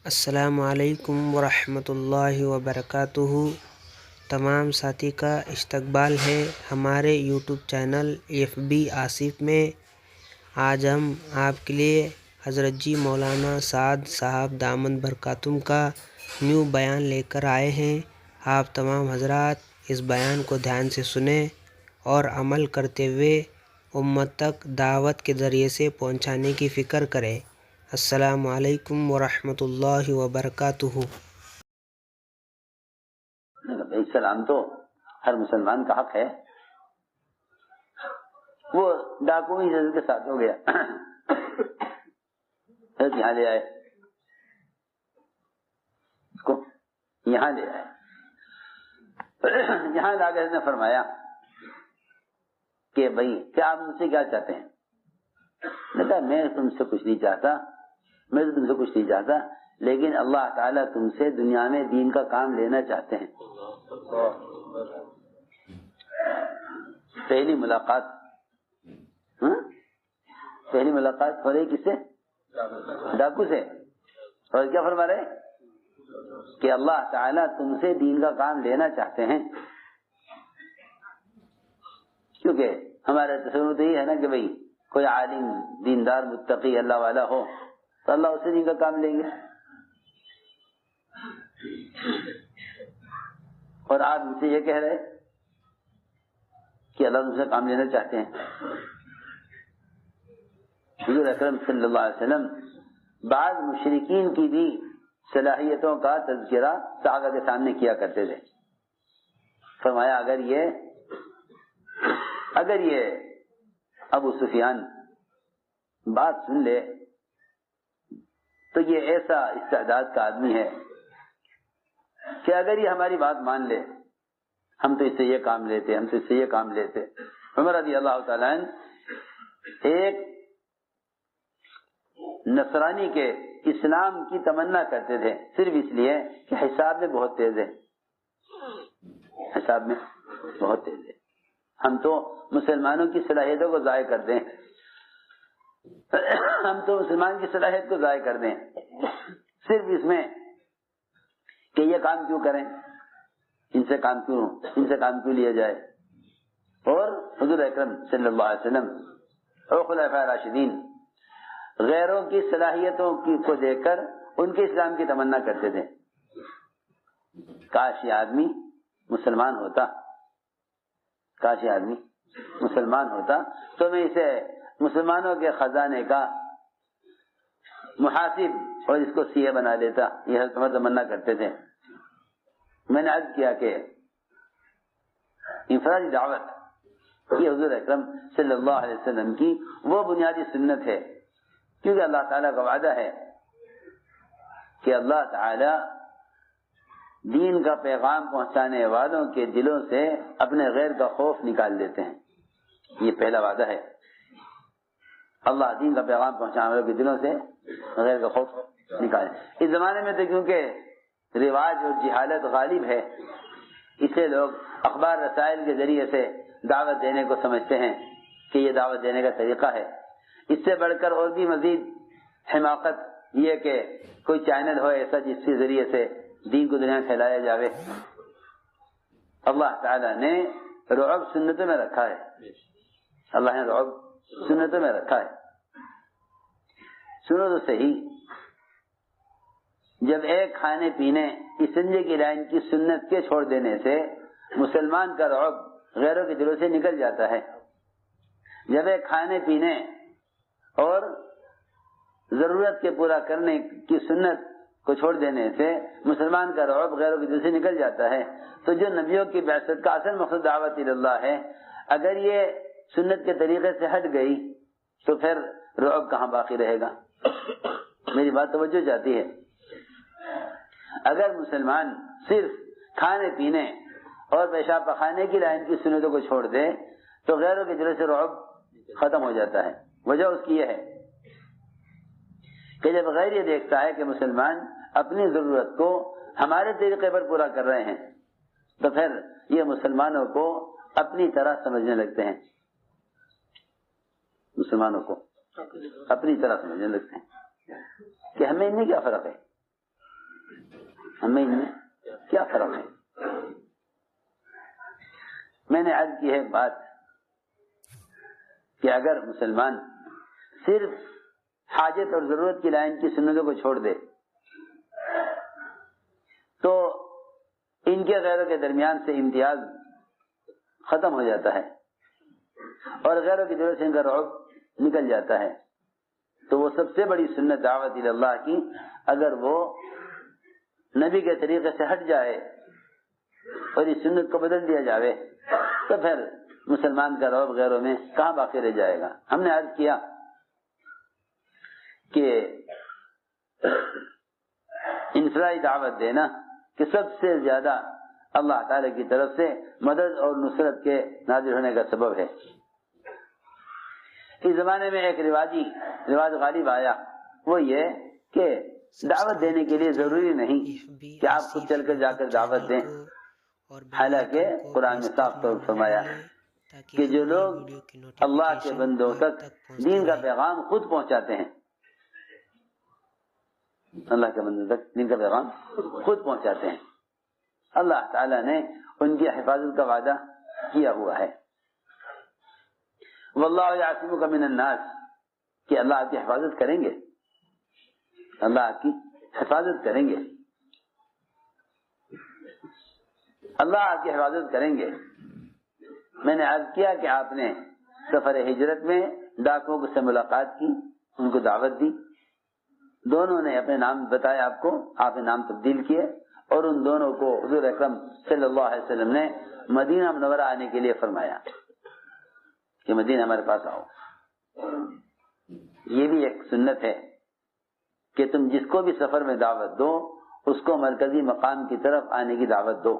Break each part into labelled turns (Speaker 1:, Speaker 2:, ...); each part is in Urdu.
Speaker 1: السلام علیکم ورحمۃ اللہ وبرکاتہ۔ تمام ساتھی کا استقبال ہے ہمارے یوٹیوب چینل FB آصف میں۔ آج ہم آپ کے لیے حضرت جی مولانا سعد صاحب دامت برکاتہم کا نیو بیان لے کر آئے ہیں۔ آپ تمام حضرات اس بیان کو دھیان سے سنیں اور عمل کرتے ہوئے امت تک دعوت کے ذریعے سے پہنچانے کی فکر کریں۔ السلام علیکم ورحمۃ اللہ وبرکاتہ۔
Speaker 2: سلام تو ہر مسلمان کا حق ہے۔ وہ ڈاکو ہی حضرت کے ساتھ ہو گیا، حضرت یہاں لے آئے، اس کو یہاں لے آئے، یہاں لا کر نے فرمایا کہ بھائی کیا آپ مجھ سے کیا چاہتے ہیں؟ میں کہا میں تم سے کچھ نہیں چاہتا، میں تو تم سے کچھ نہیں چاہتا، لیکن اللہ تعالیٰ تم سے دنیا میں دین کا کام لینا چاہتے ہیں۔ پہلی ملاقات ہو رہی کس سے؟ ڈاکو سے۔ اور کیا فرما رہے کہ اللہ تعالیٰ تم سے دین کا کام لینا چاہتے ہیں، کیونکہ ہمارا تصور تو یہ ہے نا کہ بھئی کوئی عالم دیندار متقی اللہ والا ہو تو اللہ اس سے دین کا کام لیں گے، اور آپ ان سے یہ کہہ رہے کہ اللہ تم سے کام لینا چاہتے ہیں۔ حضور اکرم صلی اللہ علیہ وسلم بعض مشرکین کی بھی صلاحیتوں کا تذکرہ صحابہ کے سامنے کیا کرتے تھے۔ فرمایا اگر یہ ابو سفیان بات سن لے تو یہ ایسا استعداد کا آدمی ہے کہ اگر یہ ہماری بات مان لے ہم تو اس سے یہ کام لیتے، ہم تو اس سے یہ کام لیتے۔ عمر رضی اللہ تعالیٰ عنہ ایک نصرانی کے اسلام کی تمنا کرتے تھے، صرف اس لیے کہ حساب میں بہت تیز ہے، حساب میں بہت تیز ہے، ہم تو مسلمانوں کی صلاحیتوں کو ضائع کر دیں، ہم تو مسلمان کی صلاحیت کو ضائع کر دیں صرف اس میں کہ یہ کام کیوں کریں، ان سے کام کیوں لیا جائے۔ اور حضور اکرم صلی اللہ علیہ وسلم اور خلفائے راشدین غیروں کی صلاحیتوں کو دیکھ کر ان کے اسلام کی تمنا کرتے تھے۔ کاش یہ آدمی مسلمان ہوتا تو میں اسے مسلمانوں کے خزانے کا محاسب اور اس کو CA بنا دیتا، یہ حضرت تمنا کرتے تھے۔ میں نے عرض کیا کہ انفرادی دعوت یہ حضور اکرم صلی اللہ علیہ وسلم کی وہ بنیادی سنت ہے، کیونکہ اللہ تعالیٰ کا وعدہ ہے کہ اللہ تعالیٰ دین کا پیغام پہنچانے والوں کے دلوں سے اپنے غیر کا خوف نکال دیتے ہیں۔ یہ پہلا وعدہ ہے، اللہ دین کا پیغام پہنچانے والوں کے دلوں سے غیر کا خوف نکالے۔ اس زمانے میں تو کیونکہ رواج اور جہالت غالب ہے، اسے لوگ اخبار رسائل کے ذریعے سے دعوت دینے کو سمجھتے ہیں کہ یہ دعوت دینے کا طریقہ ہے۔ اس سے بڑھ کر اور بھی مزید حماقت یہ کہ کوئی چینل ہو ایسا جس کے ذریعے سے دین کو دنیا میں پھیلایا جاوے۔ اللہ تعالیٰ نے رعب سنتوں میں رکھا ہے، اللہ نے رعب سنتوں میں رکھا ہے۔ سنو تو صحیح، جب ایک کھانے پینے استنجے کی لائن کی سنت کے چھوڑ دینے سے مسلمان کا رعب غیروں کے دلوں سے نکل جاتا ہے، جب ایک کھانے پینے اور ضرورت کے پورا کرنے کی سنت کو چھوڑ دینے سے مسلمان کا رعب غیروں کے دل سے نکل جاتا ہے، تو جو نبیوں کی بعثت کا اصل مقصد دعوت اللہ ہے، اگر یہ سنت کے طریقے سے ہٹ گئی تو پھر رعب کہاں باقی رہے گا؟ میری بات توجہ چاہتی ہے۔ اگر مسلمان صرف کھانے پینے اور پیشاب پخانے کی لائن کی سنتوں کو چھوڑ دے تو غیروں کے دل سے رعب ختم ہو جاتا ہے۔ وجہ اس کی یہ ہے کہ جب غیر یہ دیکھتا ہے کہ مسلمان اپنی ضرورت کو ہمارے طریقے پر پورا کر رہے ہیں تو پھر یہ مسلمانوں کو اپنی طرح سمجھنے لگتے ہیں، مسلمانوں کو اپنی طرح سمجھنے لگتے ہیں کہ ہمیں ان میں کیا فرق ہے، ہمیں ان میں کیا فرق ہے؟ میں نے عرض کی ہے بات کہ اگر مسلمان صرف حاجت اور ضرورت کی لائن کی سنتوں کو چھوڑ دے تو ان کے غیروں کے درمیان سے امتیاز ختم ہو جاتا ہے اور غیروں کی ضرورت سے ان کا رعب نکل جاتا ہے. تو وہ سب سے بڑی سنت دعوت الی اللہ کی اگر وہ نبی کے طریقے سے ہٹ جائے اور اس سنت کو بدل دیا جاوے تو پھر مسلمان کا رعب غیروں میں کہاں باقی رہ جائے گا. ہم نے عرض کیا کہ انفرادی دعوت دینا کہ سب سے زیادہ اللہ تعالی کی طرف سے مدد اور نصرت کے نازل ہونے کا سبب ہے. اس زمانے میں ایک رواج غالب آیا، وہ یہ کہ دعوت دینے کے لیے ضروری نہیں کہ آپ خود چل کر جا کر دعوت دیں، حالانکہ قرآن میں صاف طور پر فرمایا کہ جو لوگ اللہ کے بندوں تک دین کا پیغام خود پہنچاتے ہیں، اللہ کے بندوں تک دین کا پیغام خود پہنچاتے ہیں، اللہ تعالیٰ نے ان کی حفاظت کا وعدہ کیا ہوا ہے. واللہ یعصمک من الناس، کہ اللہ آپ کی حفاظت کریں گے، اللہ آپ کی حفاظت کریں گے، اللہ آپ کی حفاظت کریں گے. میں نے عرض کیا کہ آپ نے سفر ہجرت میں ڈاکوں سے ملاقات کی، ان کو دعوت دی، دونوں نے اپنے نام بتایا آپ کو، آپ نے نام تبدیل کیے اور ان دونوں کو حضور اکرم صلی اللہ علیہ وسلم نے مدینہ منورہ آنے کے لیے فرمایا کہ مدینہ ہمارے پاس آؤ. یہ بھی ایک سنت ہے کہ تم جس کو بھی سفر میں دعوت دو اس کو مرکزی مقام کی طرف آنے کی دعوت دو.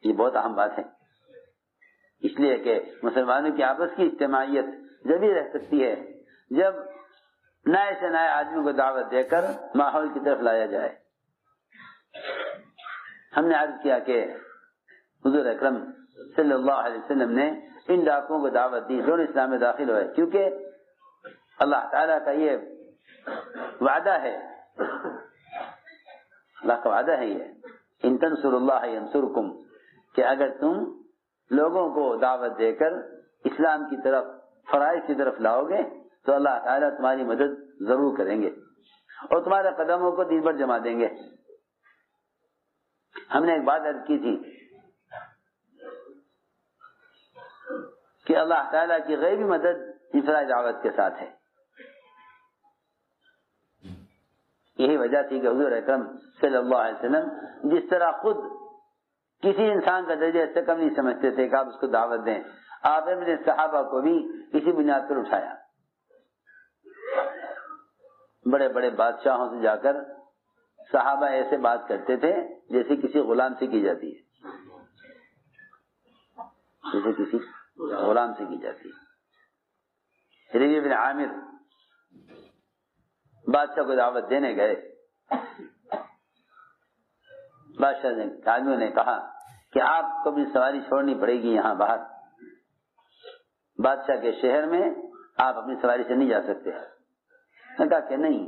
Speaker 2: یہ بہت اہم بات ہے، اس لیے کہ مسلمانوں کی آپس کی اجتماعیت جبھی رہ سکتی ہے جب نئے سے نئے آدمی کو دعوت دے کر ماحول کی طرف لایا جائے. ہم نے عرض کیا کہ حضور اکرم صلی اللہ علیہ وسلم نے ان ڈاکوں کو دعوت دی، دونوں اسلام میں داخل ہوئے، کیونکہ اللہ تعالیٰ کا یہ وعدہ ہے، اللہ کا وعدہ ہے یہ ان تنصروا اللہ ینصرکم، کہ اگر تم لوگوں کو دعوت دے کر اسلام کی طرف، فرائض کی طرف لاؤ گے تو اللہ تعالیٰ تمہاری مدد ضرور کریں گے اور تمہارے قدموں کو دین پر جما دیں گے. ہم نے ایک بات عرض کی تھی کہ اللہ تعالیٰ کی غیبی مدد انفرادی دعوت کے ساتھ ہے. یہی وجہ تھی کہ حضور اکرم صلی اللہ علیہ وسلم جس طرح خود کسی انسان کا درجہ اس سے کم نہیں سمجھتے تھے کہ آپ اس کو دعوت دیں، آپ نے صحابہ کو بھی اسی بنیاد پر اٹھایا. بڑے بڑے بادشاہوں سے جا کر صحابہ ایسے بات کرتے تھے جیسے کسی غلام سے کی جاتی ہے، جیسے کسی غلام سے کی جاتی ہے. ربیع بن عامر بادشاہ کو دعوت دینے گئے، بادشاہ نے آدمیوں نے کہا کہ آپ کو بھی سواری چھوڑنی پڑے گی یہاں باہر، بادشاہ کے شہر میں آپ اپنی سواری سے نہیں جا سکتے. نے کہا کہ نہیں،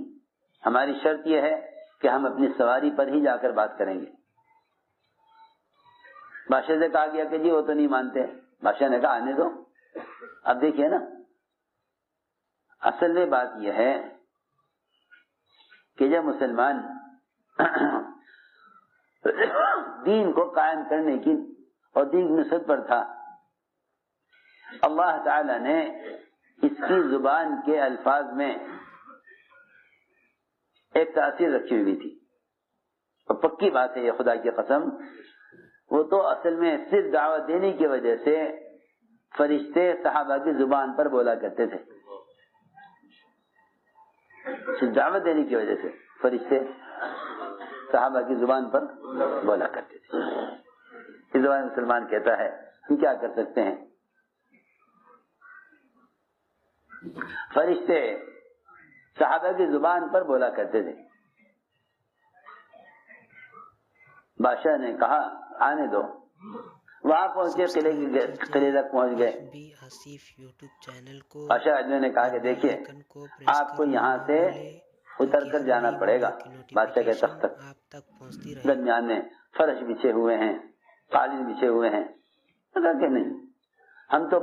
Speaker 2: ہماری شرط یہ ہے کہ ہم اپنی سواری پر ہی جا کر بات کریں گے. بادشاہ سے کہا گیا کہ جی وہ تو نہیں مانتے. بادشاہ نے کہا آنے دو. اب دیکھیے نا، اصل میں بات یہ ہے کہ جب مسلمان دین کو قائم کرنے کی اور دین کی نصرت پر تھا، اللہ تعالی نے اس کی زبان کے الفاظ میں ایک تاثیر رکھی ہوئی تھی، اور پکی بات ہے یہ، خدا کی قسم، وہ تو اصل میں صرف دعوت دینے کی وجہ سے فرشتے صحابہ کی زبان پر بولا کرتے تھے. صرف دعوت دینے کی وجہ سے فرشتے صحابہ کی زبان پر بولا کرتے تھے. اس زبان مسلمان کہتا ہے ہم کیا کر سکتے ہیں؟ فرشتے صحابہ کی زبان پر بولا کرتے تھے. بادشاہ نے کہا آنے دو. وہاں پہنچے، قلعے تک پہنچ گئے. بادشاہ نے کہا کہ دیکھیے آپ کو یہاں سے اتر کر جانا پڑے گا بادشاہ کے تخت تک.
Speaker 1: آپ تک پہنچتی رہے.
Speaker 2: درمیان میں فرش بچھے ہوئے ہیں، قالین بچھے ہوئے ہیں. کہ نہیں، ہم تو